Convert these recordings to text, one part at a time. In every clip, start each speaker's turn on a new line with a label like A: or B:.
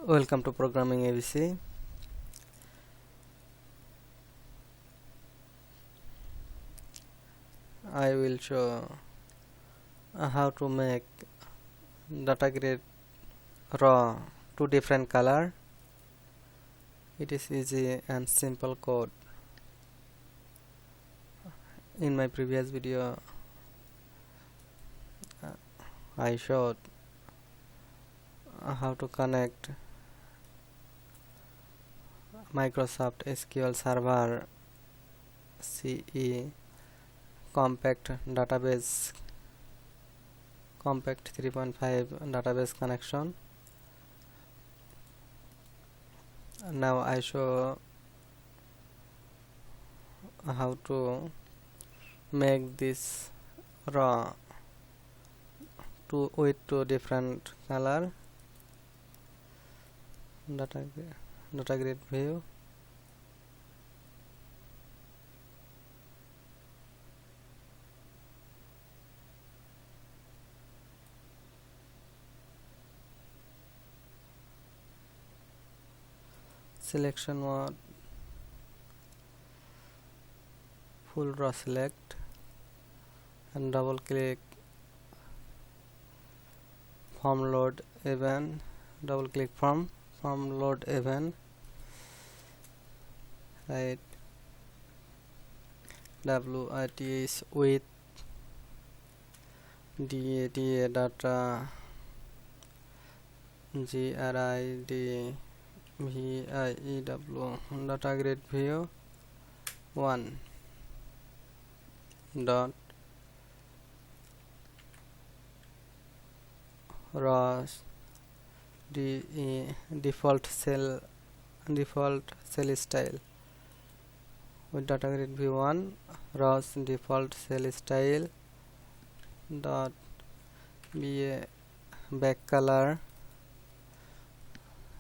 A: Welcome to Programming ABC. I will show how to make DataGrid Row two different color. It is easy and simple code. In my previous video, I showed how to connect Microsoft SQL Server CE compact 3.5 database connection. Now I show how to make this row with two different color. DataGrid view. Selection mode, full row select and double click form load event, double click form load event, right, WITH with DATA data GRID VIEW DataGrid view 1 dot rows default cell style with DataGrid view 1 rows default cell style dot be a back color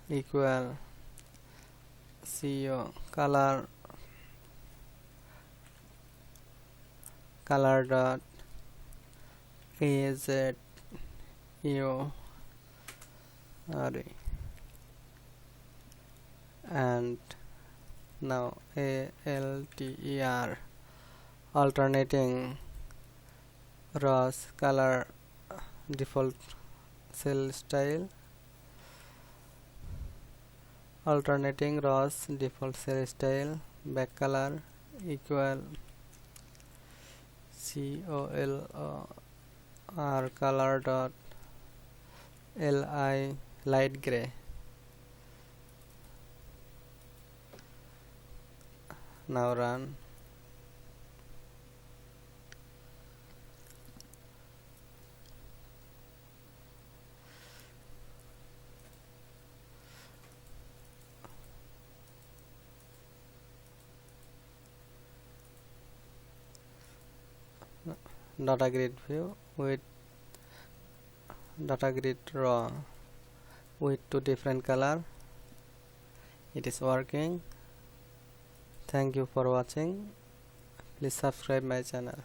A: equal CO color dot AZU and now ALTER alternating rows color default cell style alternating rows default cell style back color equal COLR color dot LI light gray. Now run. DataGrid view with DataGrid row with two different color. It is working. Thank you for watching. Please subscribe my channel.